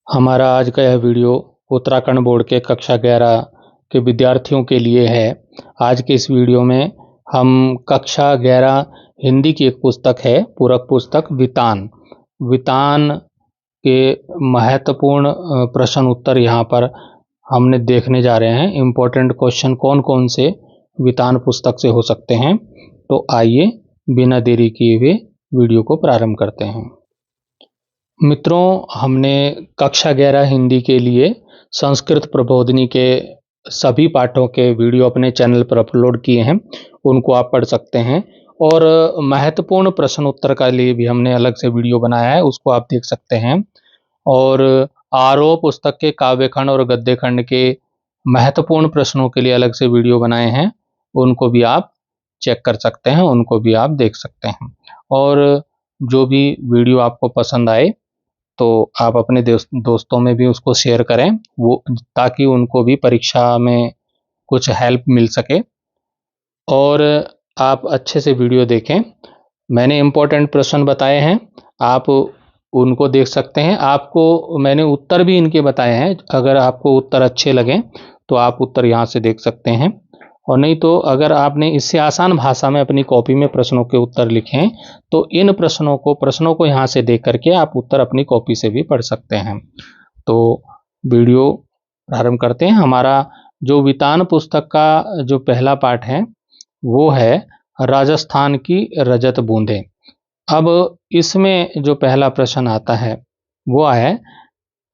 हमारा आज का यह वीडियो उत्तराखंड बोर्ड के कक्षा 11 के विद्यार्थियों के लिए है। आज के इस वीडियो में हम कक्षा 11 हिंदी की एक पुस्तक है, पूरक पुस्तक वितान। वितान के महत्वपूर्ण प्रश्न उत्तर यहाँ पर हमने देखने जा रहे हैं। इम्पोर्टेंट क्वेश्चन कौन कौन से वितान पुस्तक से हो सकते हैं। तो आइए बिना देरी किए हुए वीडियो को प्रारंभ करते हैं। मित्रों, हमने कक्षा 11 हिंदी के लिए संस्कृत प्रबोधिनी के सभी पाठों के वीडियो अपने चैनल पर अपलोड किए हैं, उनको आप पढ़ सकते हैं। और महत्वपूर्ण प्रश्न उत्तर के लिए भी हमने अलग से वीडियो बनाया है, उसको आप देख सकते हैं। और आरओ पुस्तक के काव्य खंड और गद्य खंड के महत्वपूर्ण प्रश्नों के लिए अलग से वीडियो बनाए हैं, उनको भी आप चेक कर सकते हैं, उनको भी आप देख सकते हैं। और जो भी वीडियो आपको पसंद आए तो आप अपने दोस्तों में भी उसको शेयर करें, वो ताकि उनको भी परीक्षा में कुछ हेल्प मिल सके। और आप अच्छे से वीडियो देखें। मैंने इम्पोर्टेंट प्रश्न बताए हैं, आप उनको देख सकते हैं। आपको मैंने उत्तर भी इनके बताए हैं, अगर आपको उत्तर अच्छे लगें तो आप उत्तर यहाँ से देख सकते हैं। और नहीं तो अगर आपने इससे आसान भाषा में अपनी कॉपी में प्रश्नों के उत्तर लिखें तो इन प्रश्नों को यहाँ से देख करके आप उत्तर अपनी कॉपी से भी पढ़ सकते हैं। तो वीडियो प्रारंभ करते हैं। हमारा जो वितान पुस्तक का जो पहला पाठ है वो है राजस्थान की रजत बूंदें। अब इसमें जो पहला प्रश्न आता है वो है,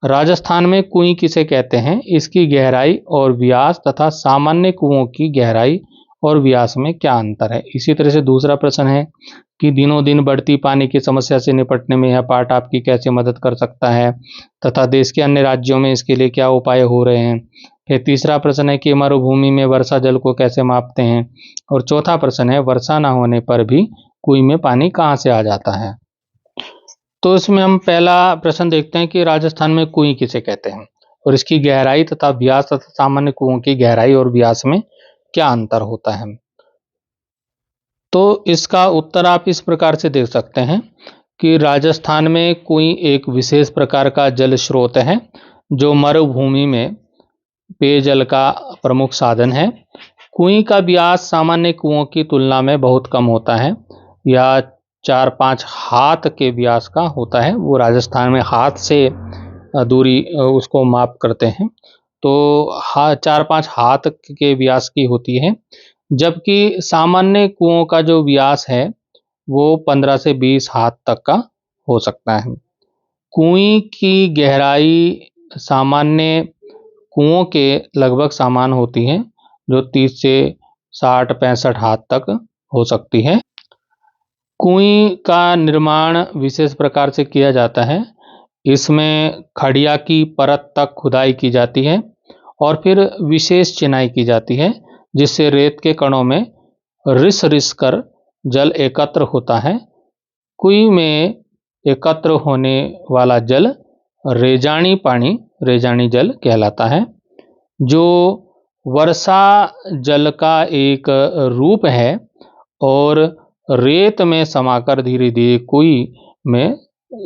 राजस्थान में कुएं किसे कहते हैं, इसकी गहराई और व्यास तथा सामान्य कुओं की गहराई और व्यास में क्या अंतर है। इसी तरह से दूसरा प्रश्न है कि दिनों दिन बढ़ती पानी की समस्या से निपटने में यह पाठ आपकी कैसे मदद कर सकता है तथा देश के अन्य राज्यों में इसके लिए क्या उपाय हो रहे हैं। फिर तीसरा प्रश्न है कि मरुभूमि में वर्षा जल को कैसे मापते हैं। और चौथा प्रश्न है, वर्षा न होने पर भी कुएं में पानी कहाँ से आ जाता है। तो इसमें हम पहला प्रश्न देखते हैं कि राजस्थान में कुएं किसे कहते हैं और इसकी गहराई तथा व्यास तथा सामान्य कुओं की गहराई और व्यास में क्या अंतर होता है। तो इसका उत्तर आप इस प्रकार से देख सकते हैं कि राजस्थान में कुएं एक विशेष प्रकार का जल स्रोत है जो मरुभूमि में पेयजल का प्रमुख साधन है। कुएं का व्यास सामान्य कुओं की तुलना में बहुत कम होता है, या 4-5 हाथ के व्यास का होता है। वो राजस्थान में हाथ से दूरी उसको माप करते हैं, तो 4-5 हाथ के व्यास की होती है। जबकि सामान्य कुओं का जो व्यास है वो 15 से 20 हाथ तक का हो सकता है। कुएं की गहराई सामान्य कुओं के लगभग समान होती है, जो 30 से 60-65 हाथ तक हो सकती है। कुएं का निर्माण विशेष प्रकार से किया जाता है। इसमें खड़िया की परत तक खुदाई की जाती है और फिर विशेष चिनाई की जाती है, जिससे रेत के कणों में रिस रिस कर जल एकत्र होता है। कुएं में एकत्र होने वाला जल रेजानी जल कहलाता है, जो वर्षा जल का एक रूप है और रेत में समाकर धीरे धीरे कुएं में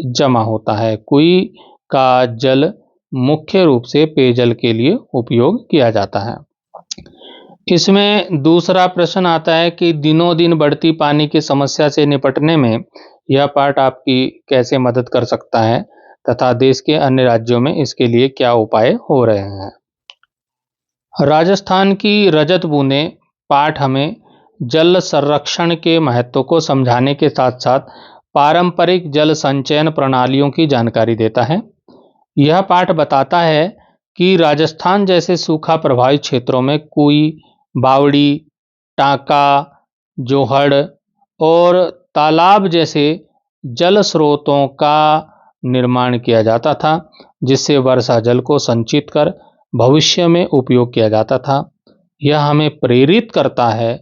जमा होता है। कुएं का जल मुख्य रूप से पेयजल के लिए उपयोग किया जाता है। इसमें दूसरा प्रश्न आता है कि दिनों दिन बढ़ती पानी की समस्या से निपटने में यह पाठ आपकी कैसे मदद कर सकता है तथा देश के अन्य राज्यों में इसके लिए क्या उपाय हो रहे हैं। राजस्थान की रजत बूंदें पाठ हमें जल संरक्षण के महत्व को समझाने के साथ साथ पारंपरिक जल संचयन प्रणालियों की जानकारी देता है। यह पाठ बताता है कि राजस्थान जैसे सूखा प्रभावित क्षेत्रों में कुएं, बावड़ी, टांका, जोहड़ और तालाब जैसे जल स्रोतों का निर्माण किया जाता था, जिससे वर्षा जल को संचित कर भविष्य में उपयोग किया जाता था। यह हमें प्रेरित करता है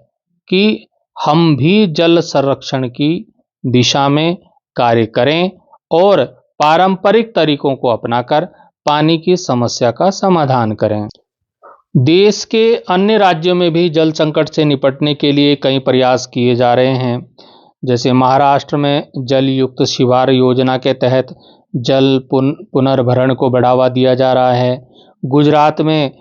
कि हम भी जल संरक्षण की दिशा में कार्य करें और पारंपरिक तरीकों को अपनाकर पानी की समस्या का समाधान करें। देश के अन्य राज्यों में भी जल संकट से निपटने के लिए कई प्रयास किए जा रहे हैं। जैसे महाराष्ट्र में जल युक्त शिवार योजना के तहत जल पुनर्भरण को बढ़ावा दिया जा रहा है। गुजरात में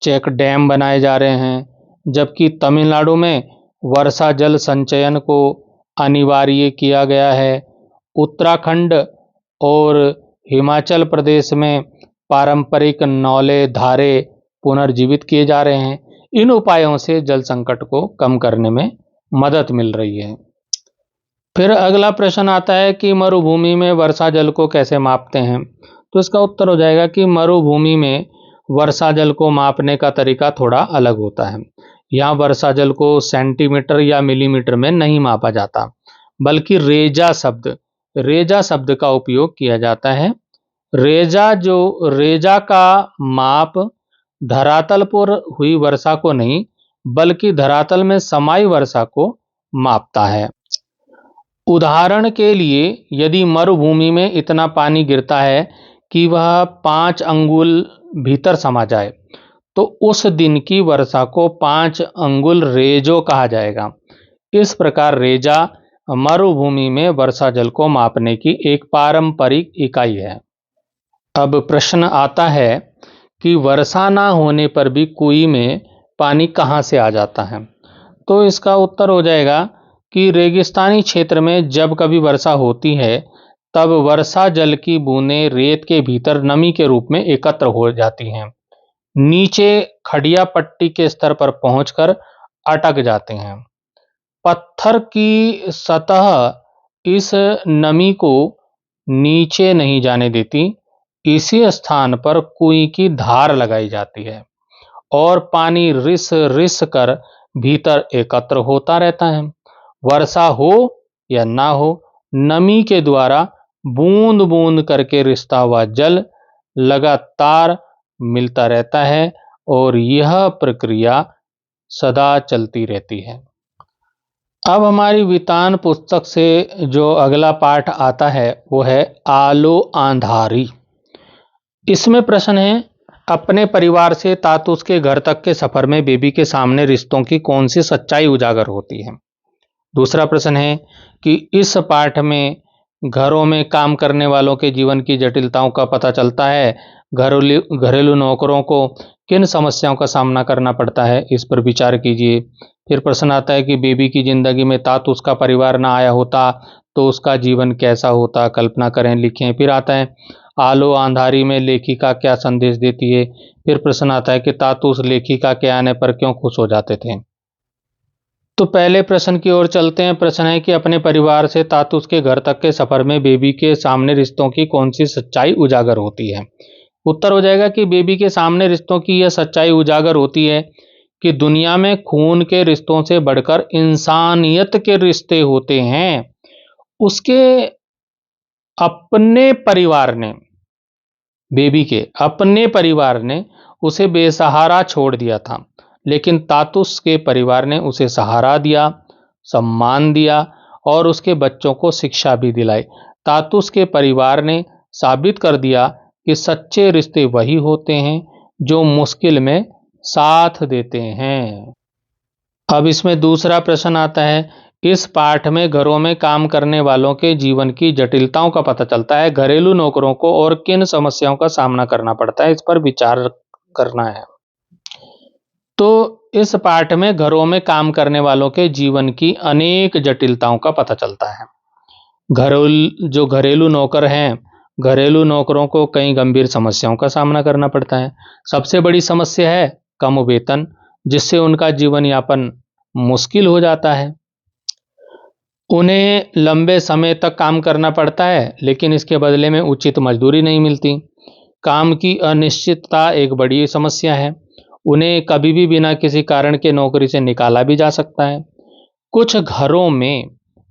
चेक डैम बनाए जा रहे हैं, जबकि तमिलनाडु में वर्षा जल संचयन को अनिवार्य किया गया है। उत्तराखंड और हिमाचल प्रदेश में पारंपरिक नौले धारे पुनर्जीवित किए जा रहे हैं। इन उपायों से जल संकट को कम करने में मदद मिल रही है। फिर अगला प्रश्न आता है कि मरुभूमि में वर्षा जल को कैसे मापते हैं। तो इसका उत्तर हो जाएगा कि मरुभूमि में वर्षा जल को मापने का तरीका थोड़ा अलग होता है। यहाँ वर्षा जल को सेंटीमीटर या मिलीमीटर में नहीं मापा जाता, बल्कि रेजा शब्द का उपयोग किया जाता है। रेजा का माप धरातल पर हुई वर्षा को नहीं, बल्कि धरातल में समाई वर्षा को मापता है। उदाहरण के लिए, यदि मरुभूमि में इतना पानी गिरता है कि वह 5 अंगुल भीतर समा जाए, तो उस दिन की वर्षा को 5 अंगुल रेजो कहा जाएगा। इस प्रकार रेजा मरुभूमि में वर्षा जल को मापने की एक पारंपरिक इकाई है। अब प्रश्न आता है कि वर्षा ना होने पर भी कुएं में पानी कहाँ से आ जाता है। तो इसका उत्तर हो जाएगा कि रेगिस्तानी क्षेत्र में जब कभी वर्षा होती है, तब वर्षा जल की बूंदें रेत के भीतर नमी के रूप में एकत्र हो जाती हैं, नीचे खड़िया पट्टी के स्तर पर पहुंचकर अटक जाते हैं। पत्थर की सतह इस नमी को नीचे नहीं जाने देती। इसी स्थान पर कुएं की धार लगाई जाती है और पानी रिस रिस कर भीतर एकत्र होता रहता है। वर्षा हो या ना हो, नमी के द्वारा बूंद बूंद करके रिसता हुआ जल लगातार मिलता रहता है और यह प्रक्रिया सदा चलती रहती है। अब हमारी वितान पुस्तक से जो अगला पाठ आता है वो है आलो आंधारी। इसमें प्रश्न है, अपने परिवार से तातूस के घर तक के सफर में बेबी के सामने रिश्तों की कौन सी सच्चाई उजागर होती है। दूसरा प्रश्न है कि इस पाठ में घरों में काम करने वालों के जीवन की जटिलताओं का पता चलता है। घरेलू नौकरों को किन समस्याओं का सामना करना पड़ता है, इस पर विचार कीजिए। फिर प्रश्न आता है कि बेबी की जिंदगी में तातूस का परिवार ना आया होता तो उसका जीवन कैसा होता, कल्पना करें, लिखें। फिर आता है आलो आंधारी में लेखिका क्या संदेश देती है। फिर प्रश्न आता है कि तातूस लेखिका के आने पर क्यों खुश हो जाते थे। तो पहले प्रश्न की ओर चलते हैं। प्रश्न है कि अपने परिवार से तातूस के घर तक के सफर में बेबी के सामने रिश्तों की कौन सी सच्चाई उजागर होती है। उत्तर हो जाएगा कि बेबी के सामने रिश्तों की यह सच्चाई उजागर होती है कि दुनिया में खून के रिश्तों से बढ़कर इंसानियत के रिश्ते होते हैं। उसके अपने परिवार ने, बेबी के अपने परिवार ने उसे बेसहारा छोड़ दिया था, लेकिन तातुस के परिवार ने उसे सहारा दिया, सम्मान दिया और उसके बच्चों को शिक्षा भी दिलाई। तातुस के परिवार ने साबित कर दिया कि सच्चे रिश्ते वही होते हैं जो मुश्किल में साथ देते हैं। अब इसमें दूसरा प्रश्न आता है, इस पाठ में घरों में काम करने वालों के जीवन की जटिलताओं का पता चलता है। घरेलू नौकरों को और किन समस्याओं का सामना करना पड़ता है, इस पर विचार करना है। तो इस पाठ में घरों में काम करने वालों के जीवन की अनेक जटिलताओं का पता चलता है। जो घरेलू नौकर हैं, घरेलू नौकरों को कई गंभीर समस्याओं का सामना करना पड़ता है। सबसे बड़ी समस्या है कम वेतन, जिससे उनका जीवन यापन मुश्किल हो जाता है। उन्हें लंबे समय तक काम करना पड़ता है, लेकिन इसके बदले में उचित मजदूरी नहीं मिलती। काम की अनिश्चितता एक बड़ी समस्या है। उन्हें कभी भी बिना किसी कारण के नौकरी से निकाला भी जा सकता है। कुछ घरों में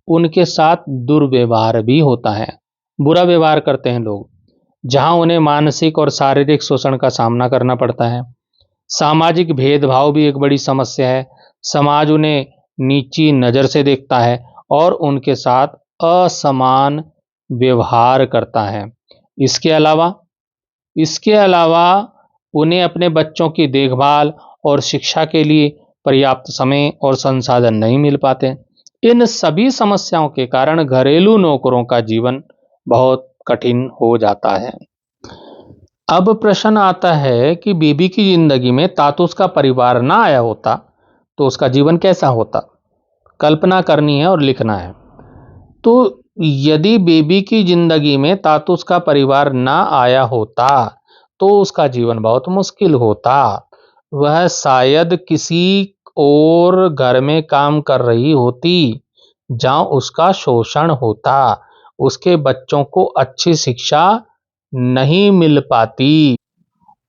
उनके साथ दुर्व्यवहार भी होता है, बुरा व्यवहार करते हैं लोग, जहां उन्हें मानसिक और शारीरिक शोषण का सामना करना पड़ता है। सामाजिक भेदभाव भी एक बड़ी समस्या है। समाज उन्हें नीची नज़र से देखता है और उनके साथ असमान व्यवहार करता है। इसके अलावा उन्हें अपने बच्चों की देखभाल और शिक्षा के लिए पर्याप्त समय और संसाधन नहीं मिल पाते। इन सभी समस्याओं के कारण घरेलू नौकरों का जीवन बहुत कठिन हो जाता है। अब प्रश्न आता है कि बीबी की जिंदगी में तातुस का परिवार ना आया होता तो उसका जीवन कैसा होता। कल्पना करनी है और लिखना है। तो यदि बेबी की जिंदगी में तातुस का परिवार ना आया होता तो उसका जीवन बहुत मुश्किल होता। वह शायद किसी और घर में काम कर रही होती जहां उसका शोषण होता। उसके बच्चों को अच्छी शिक्षा नहीं मिल पाती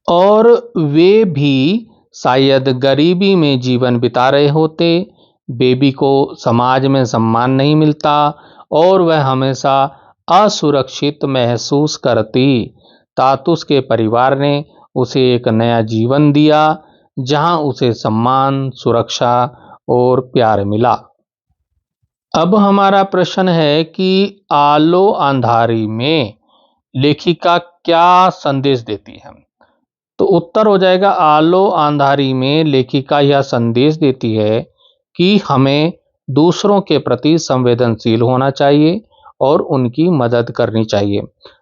और वे भी शायद गरीबी में जीवन बिता रहे होते। बेबी को समाज में सम्मान नहीं मिलता और वह हमेशा असुरक्षित महसूस करती। तातुस के परिवार ने उसे एक नया जीवन दिया जहां उसे सम्मान, सुरक्षा और प्यार मिला। अब हमारा प्रश्न है कि आलो अंधारी में लेखिका क्या संदेश देती है। तो उत्तर हो जाएगा, आलो अंधारी में लेखिका यह संदेश देती है कि हमें दूसरों के प्रति संवेदनशील होना चाहिए और उनकी मदद करनी चाहिए।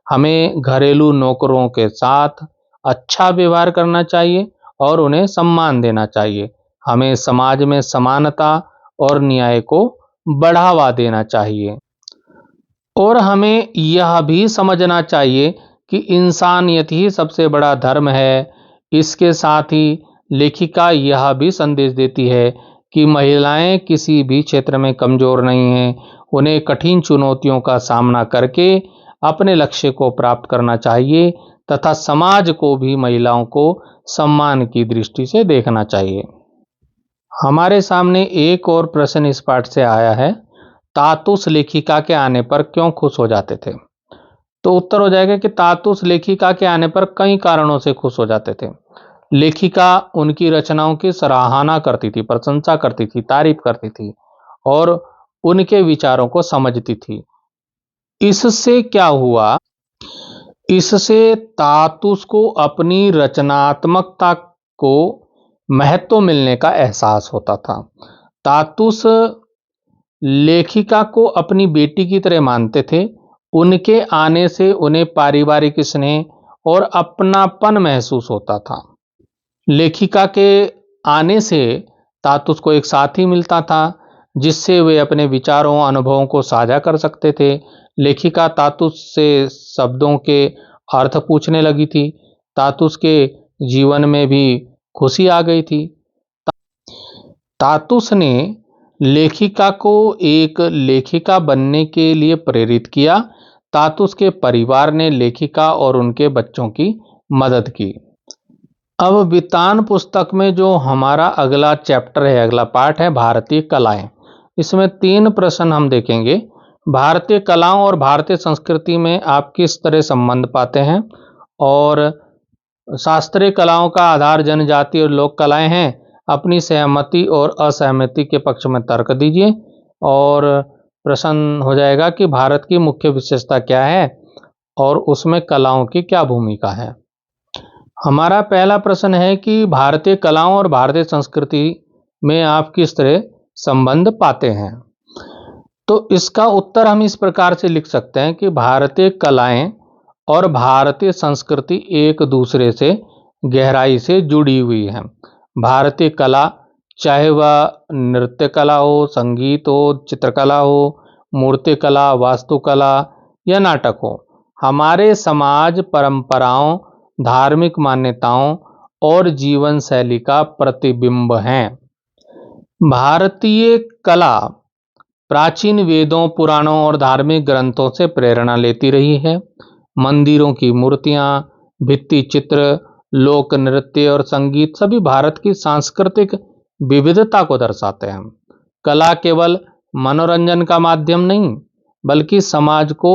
हमें घरेलू नौकरों के साथ अच्छा व्यवहार करना चाहिए और उन्हें सम्मान देना चाहिए। हमें समाज में समानता और न्याय को बढ़ावा देना चाहिए और हमें यह भी समझना चाहिए कि इंसानियत ही सबसे बड़ा धर्म है। इसके साथ ही लेखिका यह भी संदेश देती है कि महिलाएं किसी भी क्षेत्र में कमजोर नहीं हैं। उन्हें कठिन चुनौतियों का सामना करके अपने लक्ष्य को प्राप्त करना चाहिए तथा समाज को भी महिलाओं को सम्मान की दृष्टि से देखना चाहिए। हमारे सामने एक और प्रश्न इस पाठ से आया है, तातुस लेखिका के आने पर क्यों खुश हो जाते थे। तो उत्तर हो जाएगा कि तातुस लेखिका के आने पर कई कारणों से खुश हो जाते थे। लेखिका उनकी रचनाओं की सराहना करती थी, प्रशंसा करती थी, तारीफ करती थी और उनके विचारों को समझती थी। इससे क्या हुआ, इससे तातुस को अपनी रचनात्मकता को महत्व मिलने का एहसास होता था। तातुस लेखिका को अपनी बेटी की तरह मानते थे। उनके आने से उन्हें पारिवारिक स्नेह और अपनापन महसूस होता था। लेखिका के आने से तातुस को एक साथी मिलता था जिससे वे अपने विचारों, अनुभवों को साझा कर सकते थे। लेखिका तातुस से शब्दों के अर्थ पूछने लगी थी। तातुस के जीवन में भी खुशी आ गई थी। तातुस ने लेखिका को एक लेखिका बनने के लिए प्रेरित किया। तातुस के परिवार ने लेखिका और उनके बच्चों की मदद की। अब वितान पुस्तक में जो हमारा अगला चैप्टर है, अगला पार्ट है भारतीय कलाएं। इसमें 3 प्रश्न हम देखेंगे। भारतीय कलाओं और भारतीय संस्कृति में आप किस तरह संबंध पाते हैं और शास्त्रीय कलाओं का आधार जनजाति और लोक कलाएं हैं। अपनी सहमति और असहमति के पक्ष में तर्क दीजिए। और प्रश्न हो जाएगा कि भारत की मुख्य विशेषता क्या है और उसमें कलाओं की क्या भूमिका है। हमारा पहला प्रश्न है कि भारतीय कलाओं और भारतीय संस्कृति में आप किस तरह संबंध पाते हैं। तो इसका उत्तर हम इस प्रकार से लिख सकते हैं कि भारतीय कलाएं और भारतीय संस्कृति एक दूसरे से गहराई से जुड़ी हुई हैं। भारतीय कला, चाहे वह नृत्य कला हो, संगीत हो, चित्रकला हो, मूर्ति कला, वास्तुकला या नाटक हो, हमारे समाज, परंपराओं, धार्मिक मान्यताओं और जीवन शैली का प्रतिबिंब हैं। भारतीय कला प्राचीन वेदों, पुराणों और धार्मिक ग्रंथों से प्रेरणा लेती रही है। मंदिरों की मूर्तियां, भित्ति चित्र, लोक नृत्य और संगीत सभी भारत की सांस्कृतिक विविधता को दर्शाते हैं। कला केवल मनोरंजन का माध्यम नहीं, बल्कि समाज को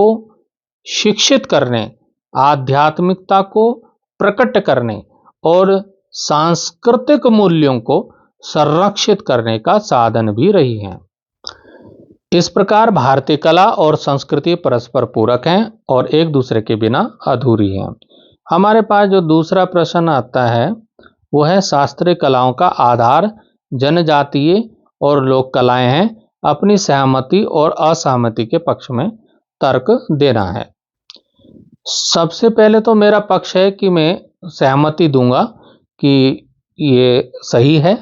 शिक्षित करने, आध्यात्मिकता को प्रकट करने और सांस्कृतिक मूल्यों को संरक्षित करने का साधन भी रही है। इस प्रकार भारतीय कला और संस्कृति परस्पर पूरक हैं और एक दूसरे के बिना अधूरी हैं। हमारे पास जो दूसरा प्रश्न आता है वो है शास्त्रीय कलाओं का आधार जनजातीय और लोक कलाएं हैं। अपनी सहमति और असहमति के पक्ष में तर्क देना है। सबसे पहले तो मेरा पक्ष है कि मैं सहमति दूंगा कि ये सही है।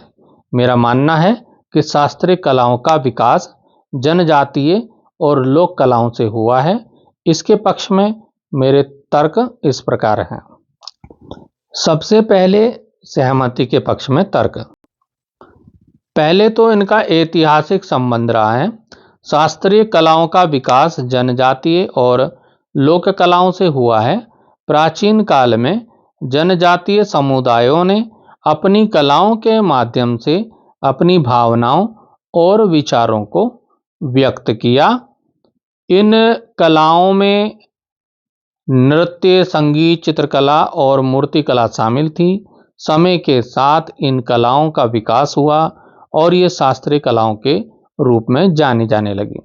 मेरा मानना है कि शास्त्रीय कलाओं का विकास जनजातीय और लोक कलाओं से हुआ है। इसके पक्ष में मेरे तर्क इस प्रकार हैं। सबसे पहले सहमति के पक्ष में तर्क। पहले तो इनका ऐतिहासिक संबंध रहा है। शास्त्रीय कलाओं का विकास जनजातीय और लोक कलाओं से हुआ है। प्राचीन काल में जनजातीय समुदायों ने अपनी कलाओं के माध्यम से अपनी भावनाओं और विचारों को व्यक्त किया। इन कलाओं में नृत्य, संगीत, चित्रकला और मूर्तिकला शामिल थी। समय के साथ इन कलाओं का विकास हुआ और ये शास्त्रीय कलाओं के रूप में जानी जाने लगी।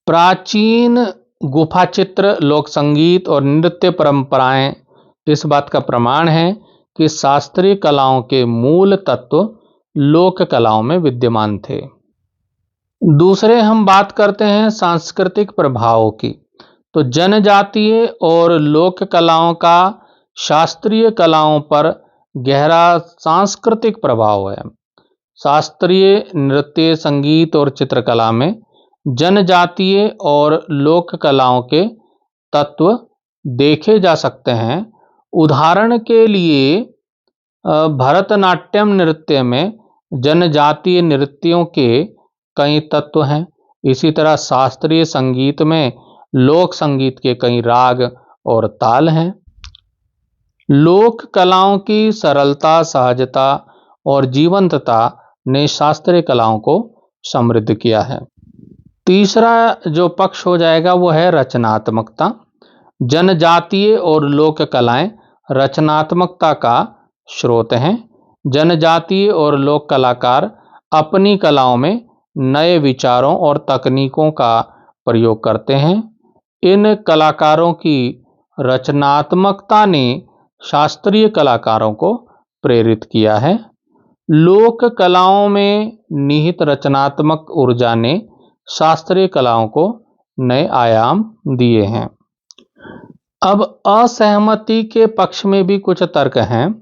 प्राचीन गुफा चित्र, लोक संगीत और नृत्य परंपराएं इस बात का प्रमाण है कि शास्त्रीय कलाओं के मूल तत्व लोक कलाओं में विद्यमान थे। दूसरे हम बात करते हैं सांस्कृतिक प्रभावों की। तो जनजातीय और लोक कलाओं का शास्त्रीय कलाओं पर गहरा सांस्कृतिक प्रभाव है। शास्त्रीय नृत्य, संगीत और चित्रकला में जनजातीय और लोक कलाओं के तत्व देखे जा सकते हैं। उदाहरण के लिए भरतनाट्यम नृत्य में जनजातीय नृत्यों के कई तत्व हैं। इसी तरह शास्त्रीय संगीत में लोक संगीत के कई राग और ताल हैं। लोक कलाओं की सरलता, सहजता और जीवंतता ने शास्त्रीय कलाओं को समृद्ध किया है। तीसरा जो पक्ष हो जाएगा वो है रचनात्मकता। जनजातीय और लोक कलाएं रचनात्मकता का स्रोत हैं। जनजातीय और लोक कलाकार अपनी कलाओं में नए विचारों और तकनीकों का प्रयोग करते हैं। इन कलाकारों की रचनात्मकता ने शास्त्रीय कलाकारों को प्रेरित किया है। लोक कलाओं में निहित रचनात्मक ऊर्जा ने शास्त्रीय कलाओं को नए आयाम दिए हैं। अब असहमति के पक्ष में भी कुछ तर्क हैं।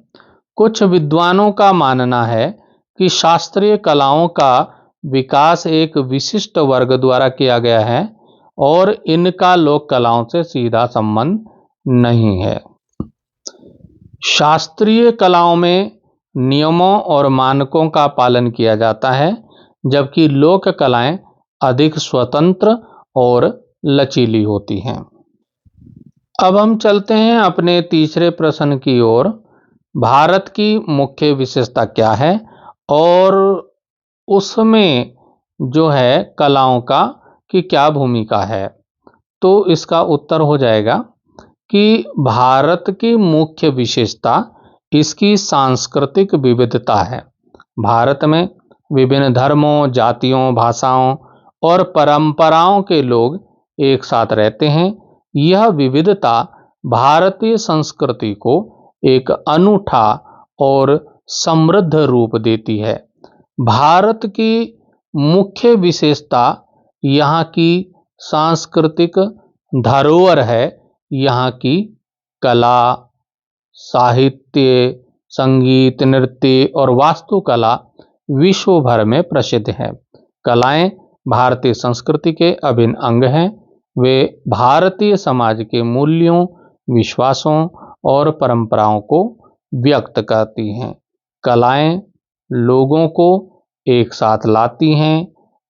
कुछ विद्वानों का मानना है कि शास्त्रीय कलाओं का विकास एक विशिष्ट वर्ग द्वारा किया गया है और इनका लोक कलाओं से सीधा संबंध नहीं है। शास्त्रीय कलाओं में नियमों और मानकों का पालन किया जाता है, जबकि लोक कलाएं अधिक स्वतंत्र और लचीली होती हैं। अब हम चलते हैं अपने तीसरे प्रश्न की ओर। भारत की मुख्य विशेषता क्या है और उसमें जो है कलाओं का की क्या भूमिका है। तो इसका उत्तर हो जाएगा कि भारत की मुख्य विशेषता इसकी सांस्कृतिक विविधता है। भारत में विभिन्न धर्मों, जातियों, भाषाओं और परंपराओं के लोग एक साथ रहते हैं। यह विविधता भारतीय संस्कृति को एक अनूठा और समृद्ध रूप देती है। भारत की मुख्य विशेषता यहाँ की सांस्कृतिक धरोहर है। यहाँ की कला, साहित्य, संगीत, नृत्य और वास्तुकला विश्व भर में प्रसिद्ध है। कलाएं भारतीय संस्कृति के अभिन्न अंग हैं। वे भारतीय समाज के मूल्यों, विश्वासों और परंपराओं को व्यक्त करती हैं। कलाएं लोगों को एक साथ लाती हैं,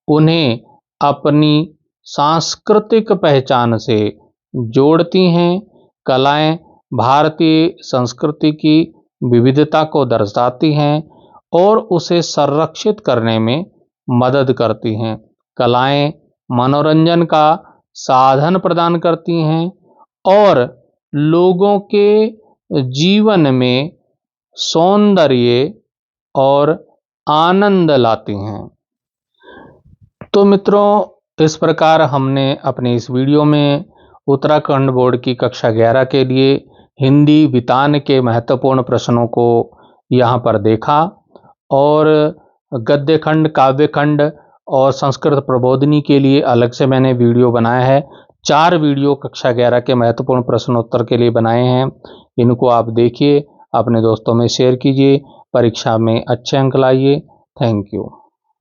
उन्हें अपनी सांस्कृतिक पहचान से जोड़ती हैं। कलाएं भारतीय संस्कृति की विविधता को दर्शाती हैं और उसे संरक्षित करने में मदद करती हैं। कलाएं मनोरंजन का साधन प्रदान करती हैं और लोगों के जीवन में सौंदर्य और आनंद लाती हैं। तो मित्रों, इस प्रकार हमने अपने इस वीडियो में उत्तराखंड बोर्ड की कक्षा 11 के लिए हिंदी वितान के महत्वपूर्ण प्रश्नों को यहाँ पर देखा और गद्य खंड, काव्य खंड और संस्कृत प्रबोधिनी के लिए अलग से मैंने वीडियो बनाया है। 4 वीडियो कक्षा 11 के महत्वपूर्ण प्रश्नोत्तर के लिए बनाए हैं। इनको आप देखिए, अपने दोस्तों में शेयर कीजिए, परीक्षा में अच्छे अंक लाइए। Thank you.